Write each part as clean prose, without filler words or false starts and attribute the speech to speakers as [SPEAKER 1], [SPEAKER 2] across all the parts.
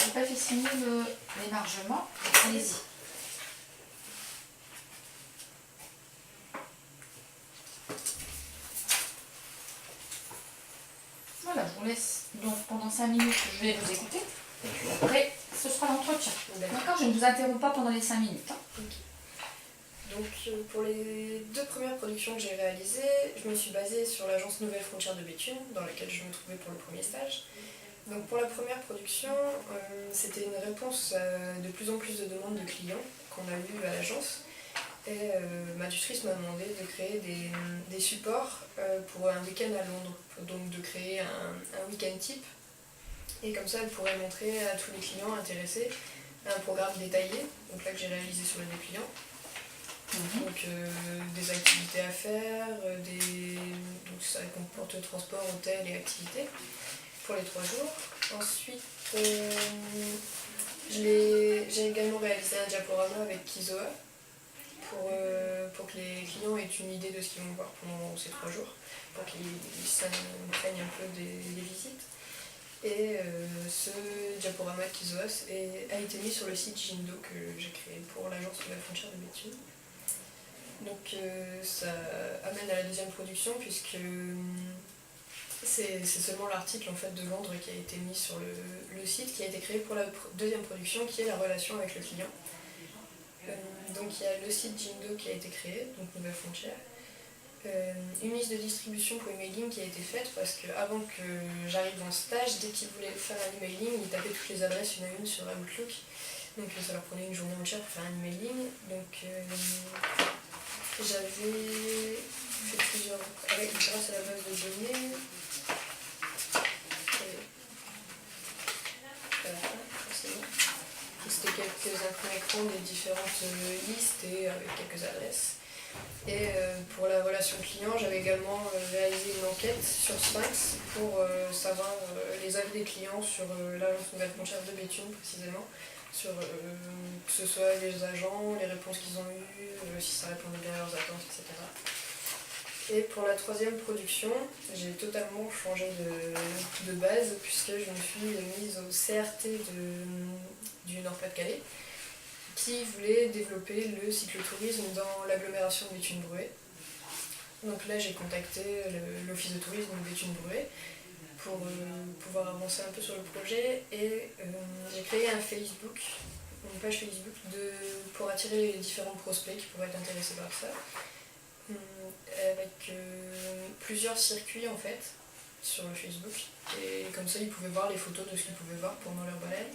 [SPEAKER 1] j'ai pas fait signer l'émargement. Allez-y. Voilà, je vous laisse donc pendant 5 minutes, je vais vous écouter. Et puis après, ce sera l'entretien. D'accord? Je ne vous interromps pas pendant les 5 minutes. Hein.
[SPEAKER 2] Okay. Donc pour les 2 premières productions que j'ai réalisées, je me suis basée sur l'agence Nouvelles Frontières de Béthune, dans laquelle je me trouvais pour le premier stage. Donc pour la première production, c'était une réponse à de plus en plus de demandes de clients qu'on a eues à l'agence. Et ma tutrice m'a demandé de créer des supports pour un week-end à Londres, donc de créer un week-end type. Et comme ça, elle pourrait montrer à tous les clients intéressés un programme détaillé, donc là que j'ai réalisé sur le dépliant. Donc des activités à faire, donc ça comporte transport, hôtel et activités pour les 3 jours. Ensuite, j'ai également réalisé un diaporama avec Kizoa pour que les clients aient une idée de ce qu'ils vont voir pendant ces 3 jours, pour qu'ils s'imprègnent un peu des visites. Et ce diaporama Kizoas a été mis sur le site Jindo que j'ai créé pour l'agence de la frontière de Béthune. Donc ça amène à la deuxième production puisque c'est seulement l'article en fait, de Londres qui a été mis sur le site, qui a été créé pour la deuxième production qui est la relation avec le client. Donc il y a le site Jindo qui a été créé, donc Nouvelle Frontière. Une liste de distribution pour emailing qui a été faite parce qu'avant que j'arrive en stage, dès qu'ils voulaient faire un emailing, ils tapaient toutes les adresses une à une sur Outlook. Donc ça leur prenait une journée entière pour faire un emailing. Donc j'avais fait plusieurs grâce à la base de données. C'était quelques imprimes-écrans des différentes listes et avec quelques adresses. Et pour la relation client, j'avais également réalisé une enquête sur Sphinx pour savoir les avis des clients sur l'agence Nouvelle Frontière de Béthune précisément, sur que ce soit les agents, les réponses qu'ils ont eues, si ça répondait bien à leurs attentes, etc. Et pour la troisième production, j'ai totalement changé de base puisque je me suis mise au CRT du Nord-Pas-de-Calais qui voulait développer le cyclotourisme dans l'agglomération de Béthune-Bruay. Donc là, j'ai contacté l'office de tourisme de Béthune-Bruay pour pouvoir avancer un peu sur le projet et j'ai créé un Facebook, une page Facebook pour attirer les différents prospects qui pourraient être intéressés par ça, avec plusieurs circuits en fait sur le Facebook et comme ça ils pouvaient voir les photos de ce qu'ils pouvaient voir pendant leur balade.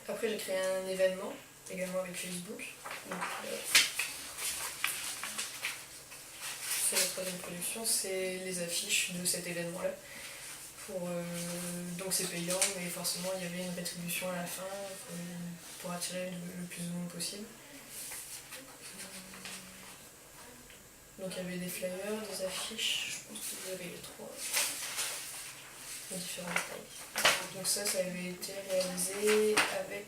[SPEAKER 2] Après, j'ai créé un événement également avec Facebook. Donc, c'est la troisième production, c'est les affiches de cet événement-là. Donc c'est payant, mais forcément il y avait une rétribution à la fin pour attirer le plus de monde possible. Donc il y avait des flyers, des affiches, je pense que vous avez les 3 différentes tailles. Donc ça avait été réalisé avec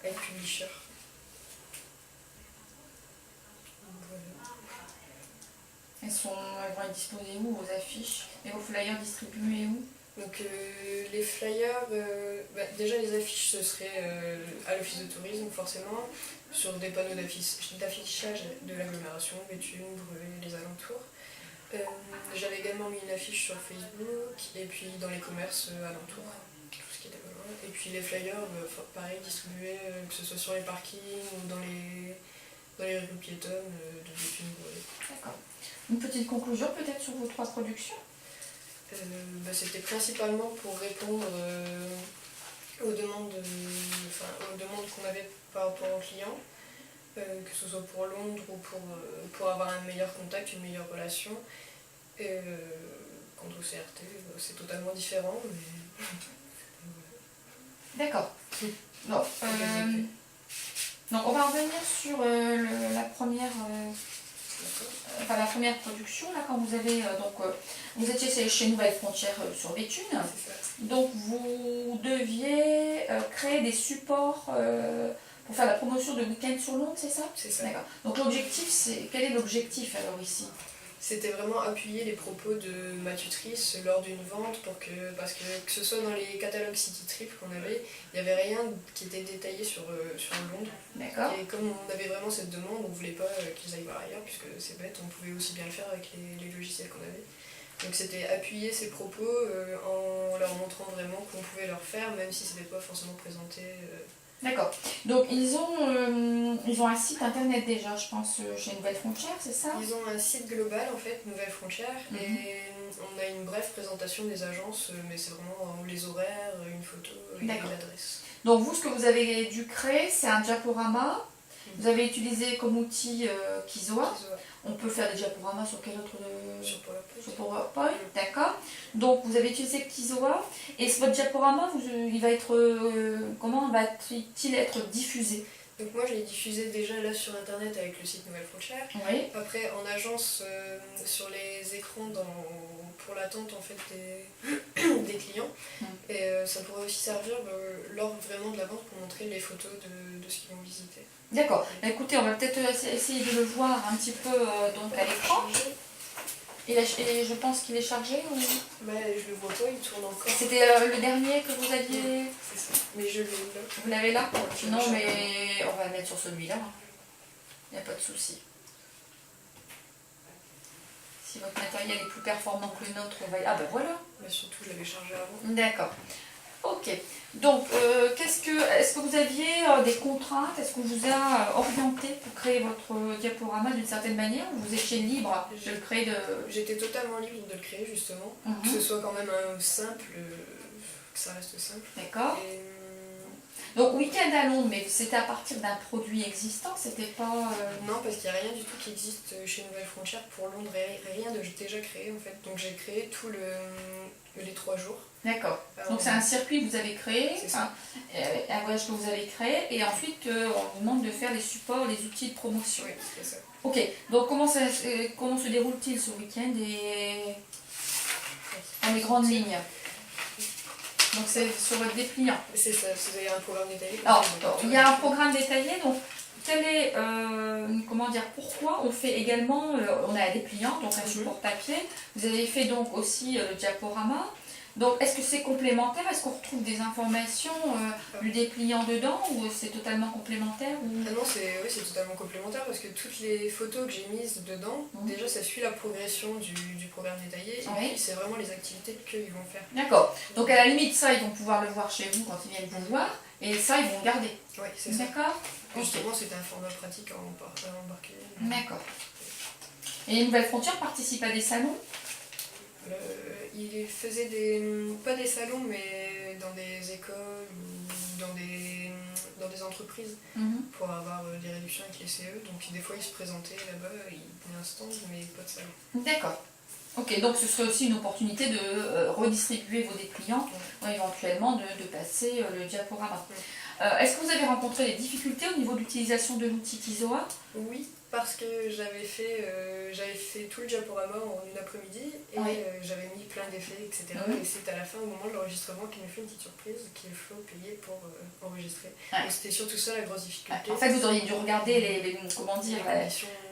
[SPEAKER 2] avec Publisher.
[SPEAKER 1] Elles vont être disposées où, vos affiches? Et vos flyers distribués où?
[SPEAKER 2] Donc les flyers, déjà les affiches ce serait à l'office de tourisme forcément, sur des panneaux d'affichage de l'agglomération, Béthune, Bruay, les alentours. J'avais également mis une affiche sur Facebook et puis dans les commerces alentours, tout ce qui était pas loin. Et puis les flyers, pareil, distribués, que ce soit sur les parkings ou dans les rues piétonnes de Béthune, Bruay.
[SPEAKER 1] D'accord. Une petite conclusion peut-être sur vos 3 productions?
[SPEAKER 2] C'était principalement pour répondre aux demandes qu'on avait par rapport aux clients, que ce soit pour Londres ou pour avoir un meilleur contact, une meilleure relation. Et quant au CRT, c'est totalement différent. Mais...
[SPEAKER 1] D'accord. Donc on va revenir sur la première production, là, quand vous avez vous étiez chez Nouvelle Frontière sur Béthune. Donc vous deviez créer des supports pour faire la promotion de week-end sur Londres, c'est ça?
[SPEAKER 2] C'est ça.
[SPEAKER 1] D'accord. Donc l'objectif, quel est l'objectif alors ici?
[SPEAKER 2] C'était vraiment appuyer les propos de ma tutrice lors d'une vente parce que ce soit dans les catalogues City Trip qu'on avait, il n'y avait rien qui était détaillé sur Londres.
[SPEAKER 1] D'accord.
[SPEAKER 2] Et comme on avait vraiment cette demande, on ne voulait pas qu'ils aillent voir ailleurs, puisque c'est bête, on pouvait aussi bien le faire avec les logiciels qu'on avait. Donc c'était appuyer ces propos en leur montrant vraiment qu'on pouvait leur faire, même si c'était pas forcément présenté.
[SPEAKER 1] D'accord. Donc ils ont un site internet déjà, je pense, chez Nouvelle Frontière, c'est ça?
[SPEAKER 2] Ils ont un site global en fait, Nouvelle Frontière, et on a une brève présentation des agences, mais c'est vraiment les horaires, une photo et l'adresse.
[SPEAKER 1] Donc vous, ce que vous avez dû créer, c'est un diaporama. Vous avez utilisé comme outil Kizoa. On peut faire des diaporamas sur quel autre
[SPEAKER 2] Sur
[SPEAKER 1] PowerPoint, d'accord. Donc vous avez utilisé Kizoa et votre diaporama, il va être comment va-t-il être diffusé?
[SPEAKER 2] Donc moi je l'ai diffusé déjà là sur internet avec le site Nouvelle Frontière.
[SPEAKER 1] Oui.
[SPEAKER 2] Après en agence sur les écrans pour l'attente en fait des clients. Et ça pourrait aussi servir lors vraiment de la vente pour montrer les photos de ce qu'ils vont visiter.
[SPEAKER 1] D'accord. Écoutez, on va peut-être essayer de le voir un petit peu donc à l'écran. Et je pense qu'il est chargé ou...
[SPEAKER 2] Bah, je le vois pas, il tourne encore.
[SPEAKER 1] C'était le dernier que vous aviez...
[SPEAKER 2] C'est ça. Mais je l'ai là.
[SPEAKER 1] Vous l'avez là? Non, mais on va le mettre sur celui-là. Il n'y a pas de souci. Si votre matériel est plus performant que le nôtre, on va... Ah ben voilà.
[SPEAKER 2] Mais surtout, je l'avais chargé avant.
[SPEAKER 1] D'accord. Ok. Donc, est-ce que vous aviez des contraintes? Est-ce qu'on vous a orienté pour créer votre diaporama d'une certaine manière ou vous étiez libre de le créer
[SPEAKER 2] J'étais totalement libre de le créer justement. Que ce soit quand même simple, que ça reste simple.
[SPEAKER 1] D'accord. Donc, Week-end à Londres, mais c'était à partir d'un produit existant, c'était pas...
[SPEAKER 2] Non, parce qu'il n'y a rien du tout qui existe chez Nouvelle Frontière pour Londres, rien de déjà créé en fait. Donc j'ai créé les 3 jours.
[SPEAKER 1] D'accord. Donc c'est un circuit que vous avez créé, un voyage que vous avez créé, et ensuite on vous demande de faire les supports, les outils de promotion.
[SPEAKER 2] Oui, c'est ça.
[SPEAKER 1] Ok, donc comment se déroule-t-il ce week-end et dans les grandes lignes? Donc c'est sur votre dépliant.
[SPEAKER 2] C'est ça, vous avez un programme détaillé.
[SPEAKER 1] Alors, il y a un programme détaillé, donc quel est, comment dire, pourquoi on fait également, on a un dépliant, donc un support papier, vous avez fait donc aussi le diaporama. Donc, est-ce que c'est complémentaire? Est-ce qu'on retrouve des informations du dépliant dedans ou c'est totalement complémentaire
[SPEAKER 2] Ah non, c'est totalement complémentaire parce que toutes les photos que j'ai mises dedans, déjà ça suit la progression du programme détaillé et puis c'est vraiment les activités qu'ils vont faire.
[SPEAKER 1] D'accord. Donc, à la limite, ça, ils vont pouvoir le voir chez vous quand ils viennent vous voir et ça, ils vont le garder.
[SPEAKER 2] Oui, c'est ça.
[SPEAKER 1] D'accord.
[SPEAKER 2] Justement, c'était un format pratique à embarquer.
[SPEAKER 1] D'accord. Et les Nouvelles Frontières participent à des salons?
[SPEAKER 2] Il faisait pas des salons, mais dans des écoles ou dans des entreprises pour avoir des réductions avec les CE. Donc des fois, il se présentait là-bas, il tenait un stand, mais pas de salon.
[SPEAKER 1] D'accord. Ok, donc ce serait aussi une opportunité de redistribuer vos dépliants, éventuellement de passer le diaporama. Est-ce que vous avez rencontré des difficultés au niveau de l'utilisation de l'outil Kizoa?
[SPEAKER 2] Oui, parce que j'avais fait tout le diaporama en une après-midi et j'avais mis plein d'effets, etc. Et c'est à la fin, au moment de l'enregistrement, qu'il m'a fait une petite surprise qu'il faut payer pour enregistrer. Donc c'était surtout ça la grosse difficulté.
[SPEAKER 1] En fait, vous auriez dû regarder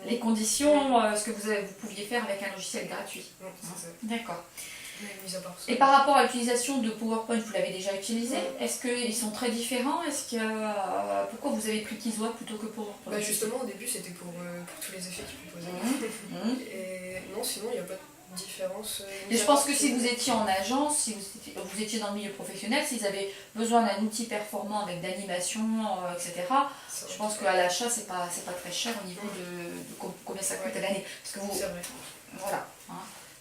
[SPEAKER 1] les conditions, ce que vous pouviez faire avec un logiciel gratuit.
[SPEAKER 2] C'est ça.
[SPEAKER 1] D'accord.
[SPEAKER 2] Et
[SPEAKER 1] par rapport à l'utilisation de PowerPoint, vous l'avez déjà utilisé. Est-ce qu'ils sont très différents? Pourquoi vous avez pris Kizoa plutôt que PowerPoint?
[SPEAKER 2] Justement, au début, c'était pour tous les effets qu'ils proposaient. Et non, sinon, il n'y a pas de différence.
[SPEAKER 1] Et je pense que si vous étiez en agence, si vous étiez dans le milieu professionnel, s'ils avaient besoin d'un outil performant avec d'animation, etc., je pense qu'à l'achat, c'est pas très cher au niveau de combien ça coûte à l'année. Parce que
[SPEAKER 2] c'est vrai.
[SPEAKER 1] Voilà.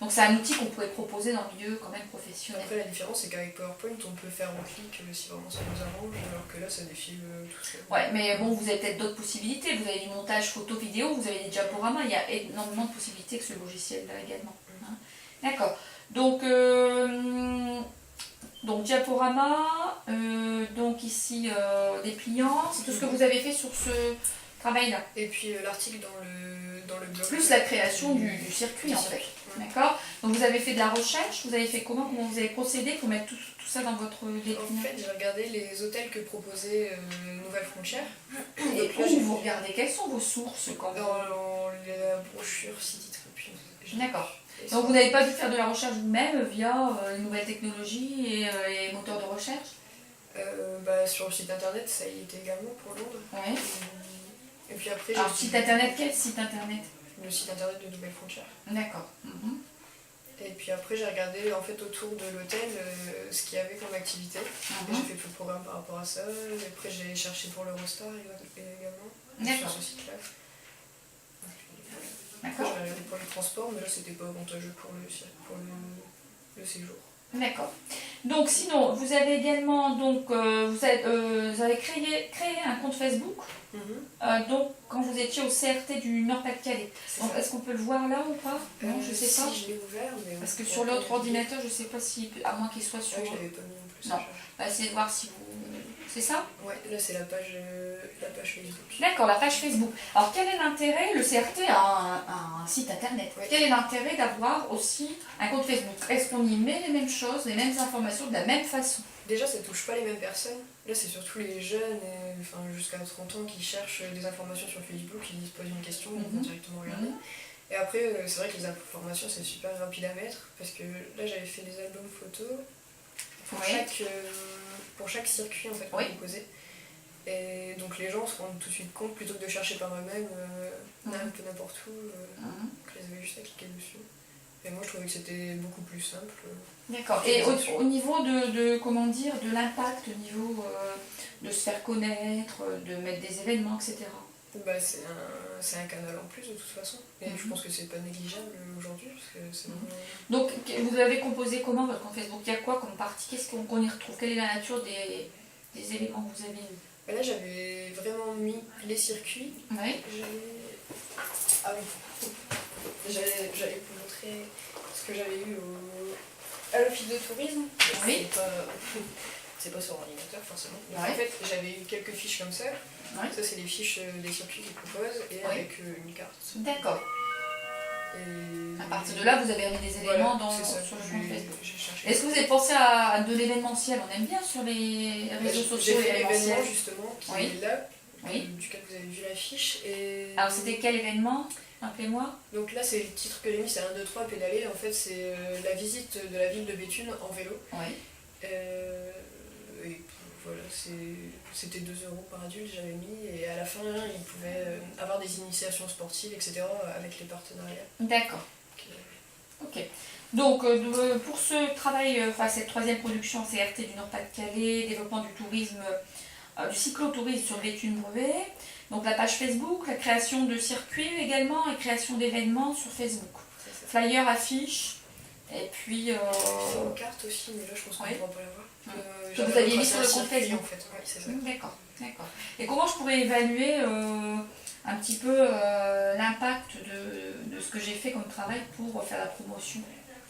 [SPEAKER 1] Donc c'est un outil qu'on pourrait proposer dans le milieu quand même professionnel.
[SPEAKER 2] Après la différence c'est qu'avec PowerPoint on peut faire en clic si vraiment ça nous arrange, alors que là ça défile tout seul.
[SPEAKER 1] Ouais, mais bon, vous avez peut-être d'autres possibilités. Vous avez du montage photo, vidéo, vous avez des diaporamas, il y a énormément de possibilités que ce logiciel-là également. D'accord. Donc diaporama, donc ici dépliant, c'est tout ce que vous avez fait sur ce travail-là.
[SPEAKER 2] Et puis l'article dans le blog.
[SPEAKER 1] Plus la création du circuit en fait. D'accord. Donc vous avez fait de la recherche, vous avez fait comment vous avez procédé pour mettre tout ça dans votre dépliant?
[SPEAKER 2] En fait, j'ai regardé les hôtels que proposait Nouvelle Frontière.
[SPEAKER 1] Et où vous regardez? Quelles sont vos sources
[SPEAKER 2] Dans la brochure City Trip.
[SPEAKER 1] D'accord.
[SPEAKER 2] Et
[SPEAKER 1] Donc vous n'avez pas dû faire de la recherche vous-même via les nouvelles technologies et les moteurs de recherche?
[SPEAKER 2] sur le site internet, ça y était également pour Londres.
[SPEAKER 1] Oui.
[SPEAKER 2] Et puis après,
[SPEAKER 1] Alors site internet, quel site internet?
[SPEAKER 2] le site internet de Nouvelles Frontières.
[SPEAKER 1] D'accord. Mhm.
[SPEAKER 2] Et puis après, j'ai regardé en fait autour de l'hôtel ce qu'il y avait comme activité. Et j'ai fait tout le programme par rapport à ça. Et après, j'ai cherché pour l'Eurostar également
[SPEAKER 1] D'accord.
[SPEAKER 2] sur ce site-là.
[SPEAKER 1] D'accord.
[SPEAKER 2] J'ai regardé pour les transports, mais là, c'était pas avantageux pour le séjour.
[SPEAKER 1] D'accord. Donc sinon, vous avez également vous avez créé un compte Facebook. Donc quand vous étiez au CRT du Nord-Pas-de-Calais. Donc est-ce qu'on peut le voir là ou pas? Non, je sais pas.
[SPEAKER 2] Si, je l'ai ouvert, mais...
[SPEAKER 1] Parce que sur l'autre ordinateur, je sais pas si, à moins qu'il soit sur...
[SPEAKER 2] je l'avais pas mis non plus.
[SPEAKER 1] Non. On va essayer de voir si vous... C'est ça?
[SPEAKER 2] Ouais, là c'est la page Facebook.
[SPEAKER 1] D'accord, la page Facebook. Alors quel est l'intérêt? Le CRT a un site internet.
[SPEAKER 2] Ouais.
[SPEAKER 1] Quel est l'intérêt d'avoir aussi un compte Facebook? Est-ce qu'on y met les mêmes choses, les mêmes informations de la même façon?
[SPEAKER 2] Déjà, ça touche pas les mêmes personnes. Là, c'est surtout les jeunes, jusqu'à 30 ans, qui cherchent des informations sur Facebook, qui se posent une question, ils vont directement regarder. Et après, c'est vrai que les informations, c'est super rapide à mettre, parce que là, j'avais fait des albums photos pour chaque circuit en fait, qu'on proposait. Et donc les gens se rendent tout de suite compte, plutôt que de chercher par eux-mêmes, un peu n'importe où, qu'ils avaient juste à cliquer dessus. Et moi, je trouvais que c'était beaucoup plus simple.
[SPEAKER 1] D'accord. Et au niveau comment dire, de l'impact, au niveau de se faire connaître, de mettre des événements, etc.
[SPEAKER 2] C'est un canal en plus de toute façon. Et je pense que c'est pas négligeable aujourd'hui.
[SPEAKER 1] Donc vous l'avez composé comment votre compte Facebook? Il y a quoi comme partie? Qu'est-ce qu'on y retrouve? Quelle est la nature des éléments que vous avez eus?
[SPEAKER 2] Là, j'avais vraiment mis les circuits.
[SPEAKER 1] Oui.
[SPEAKER 2] J'allais vous montrer ce que j'avais eu à l'office de tourisme.
[SPEAKER 1] Oui.
[SPEAKER 2] C'est pas sur ordinateur forcément. Donc,
[SPEAKER 1] Ouais.
[SPEAKER 2] en fait, j'avais eu quelques fiches comme ça.
[SPEAKER 1] Ouais.
[SPEAKER 2] Ça, c'est les fiches des circuits qu'ils proposent et avec une carte.
[SPEAKER 1] D'accord.
[SPEAKER 2] Et...
[SPEAKER 1] À partir de là, vous avez mis des éléments sur le compte Facebook. Est-ce que vous avez pensé à de l'événementiel? On aime bien sur les réseaux sociaux.
[SPEAKER 2] J'ai fait l'événement justement qui est là,
[SPEAKER 1] oui.
[SPEAKER 2] duquel vous avez vu l'affiche. Et...
[SPEAKER 1] Alors c'était quel événement? Rappelez-moi.
[SPEAKER 2] Donc là, c'est le titre que j'ai mis, c'est 1, 2, 3 pédaler. En fait, c'est la visite de la ville de Béthune en vélo.
[SPEAKER 1] Oui.
[SPEAKER 2] Et voilà, c'était 2 € par adulte, j'avais mis, et à la fin, ils pouvaient avoir des initiations sportives, etc. avec les partenariats.
[SPEAKER 1] D'accord. Ok. Donc, pour ce travail, cette troisième production CRT du Nord-Pas-de-Calais, développement du tourisme, du cyclotourisme sur Béthune-Brevet, donc la page Facebook, la création de circuits également et création d'événements sur Facebook. Flyers, affiches, et puis...
[SPEAKER 2] Sur une carte aussi, mais là je pense qu'on ne pourra pas la voir.
[SPEAKER 1] Que vous aviez mis sur le compte Facebook.
[SPEAKER 2] En fait. Ouais, c'est ça.
[SPEAKER 1] D'accord, d'accord. Et comment je pourrais évaluer un petit peu l'impact de ce que j'ai fait comme travail pour faire la promotion?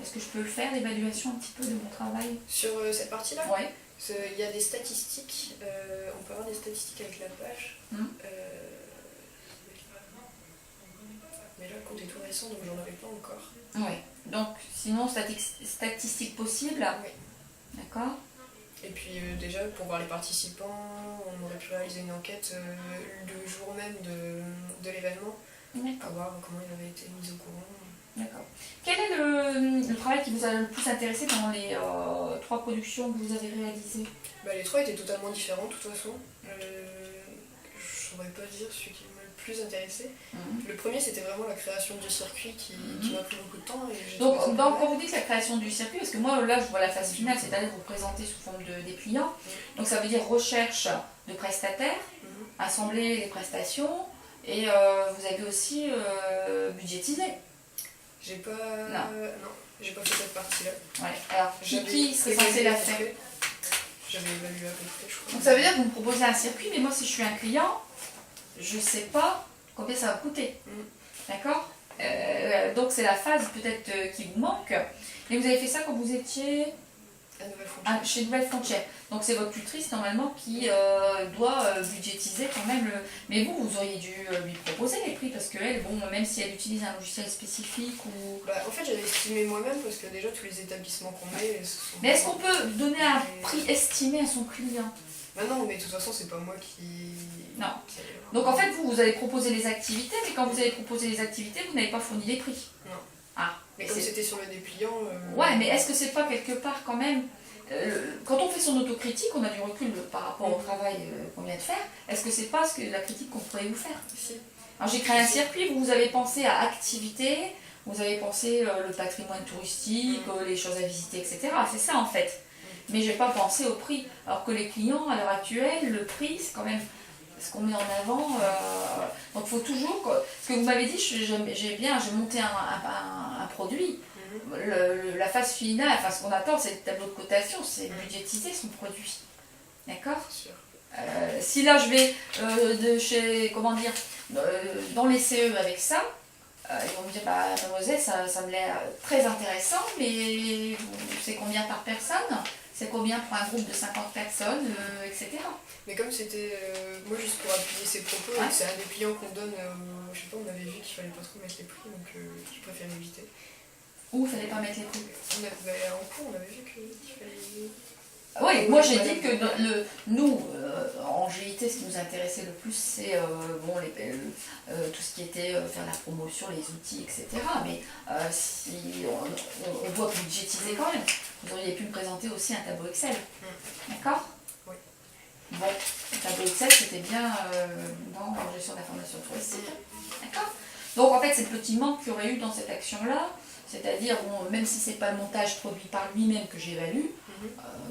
[SPEAKER 1] Est-ce que je peux le faire, l'évaluation un petit peu de mon travail?
[SPEAKER 2] Sur cette partie-là?
[SPEAKER 1] Oui.
[SPEAKER 2] Il y a des statistiques, on peut avoir des statistiques avec la page. Mais là, le compte est tout récent, donc j'en avais pas encore.
[SPEAKER 1] Oui. Donc, sinon, statistiques possibles.
[SPEAKER 2] Oui.
[SPEAKER 1] D'accord.
[SPEAKER 2] Et puis déjà, pour voir les participants, on aurait pu réaliser une enquête le jour même de l'événement. Pour voir comment ils avaient été mis au courant.
[SPEAKER 1] D'accord. Quel est le travail qui vous a le plus intéressé dans les 3 productions que vous avez réalisées?
[SPEAKER 2] Les 3 étaient totalement différents de toute façon. Je ne saurais pas dire celui qui m'a le plus intéressé. Le premier, c'était vraiment la création du circuit qui m'a pris beaucoup de temps.
[SPEAKER 1] Donc quand vous dites la création du circuit, parce que moi là je vois la phase finale, c'est-à-dire vous présenter sous forme de dépliant. Donc ça veut dire recherche de prestataires, assembler les prestations, et vous avez aussi budgétisé.
[SPEAKER 2] J'ai pas... Non, j'ai pas fait cette partie-là.
[SPEAKER 1] Ouais. Alors, qui serait censé la faire?
[SPEAKER 2] J'avais évalué à peu près, je crois.
[SPEAKER 1] Donc ça veut dire que vous me proposez un circuit, mais moi si je suis un client, je ne sais pas combien ça va coûter. D'accord? Donc c'est la phase peut-être qui vous manque. Et vous avez fait ça quand vous étiez chez Nouvelles Frontières. Donc c'est votre tutrice normalement qui doit budgétiser quand même. Mais vous auriez dû lui proposer les prix parce qu'elle, bon, même si elle utilise un logiciel spécifique ou...
[SPEAKER 2] En fait j'avais estimé moi-même parce que déjà tous les établissements qu'on met...
[SPEAKER 1] Mais est-ce qu'on peut donner un prix estimé à son client?
[SPEAKER 2] Non, mais de toute façon c'est pas moi qui...
[SPEAKER 1] Non. Donc en fait vous avez proposé les activités, mais quand vous avez proposé les activités, vous n'avez pas fourni les prix.
[SPEAKER 2] Non.
[SPEAKER 1] Ah,
[SPEAKER 2] Mais
[SPEAKER 1] et
[SPEAKER 2] comme
[SPEAKER 1] c'est-
[SPEAKER 2] c'était sur le dépliant...
[SPEAKER 1] Ouais, mais est-ce que c'est pas quelque part quand même, quand on fait son autocritique, on a du recul par rapport au travail qu'on vient de faire, est-ce que c'est pas la critique qu'on pourrait vous faire?
[SPEAKER 2] Si.
[SPEAKER 1] Alors j'ai créé un circuit, vous avez pensé à activité, vous avez pensé le patrimoine touristique, les choses à visiter, etc. C'est ça en fait. Mais j'ai pas pensé au prix. Alors que les clients, à l'heure actuelle, le prix, c'est quand même ce qu'on met en avant. Donc il faut toujours... Ce que vous m'avez dit, j'ai monté un produit. La phase finale, enfin ce qu'on attend, c'est le tableau de cotation, c'est budgétiser son produit. D'accord?
[SPEAKER 2] Sûr.
[SPEAKER 1] Si là je vais comment dire, dans les CE avec ça, ils vont me dire, bah mademoiselle, ça me l'air très intéressant, mais c'est combien par personne? C'est combien pour un groupe de 50 personnes, etc.
[SPEAKER 2] Mais comme c'était, moi juste pour appuyer ses propos,
[SPEAKER 1] Ouais.
[SPEAKER 2] c'est un dépliant qu'on donne, je sais pas, on avait vu qu'il fallait pas trop mettre les prix, donc je préfère éviter.
[SPEAKER 1] Ou il fallait pas mettre les prix.
[SPEAKER 2] En cours, on avait vu qu'il fallait...
[SPEAKER 1] Oui, moi j'ai dit que nous, en GIT, ce qui nous intéressait le plus, c'est tout ce qui était faire la promotion, les outils, etc. Mais si on doit budgétiser quand même, vous auriez pu me présenter aussi un tableau Excel. D'accord?
[SPEAKER 2] Oui.
[SPEAKER 1] Bon, le tableau Excel, c'était bien dans la gestion d'information touristique. D'accord? Donc en fait, c'est le petit manque qu'il y aurait eu dans cette action-là. C'est-à-dire, même si ce n'est pas le montage produit par lui-même que j'évalue,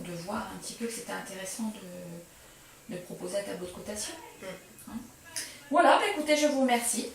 [SPEAKER 1] de voir un petit peu que c'était intéressant de proposer un tableau de cotation. Hein. Voilà, bah écoutez, je vous remercie.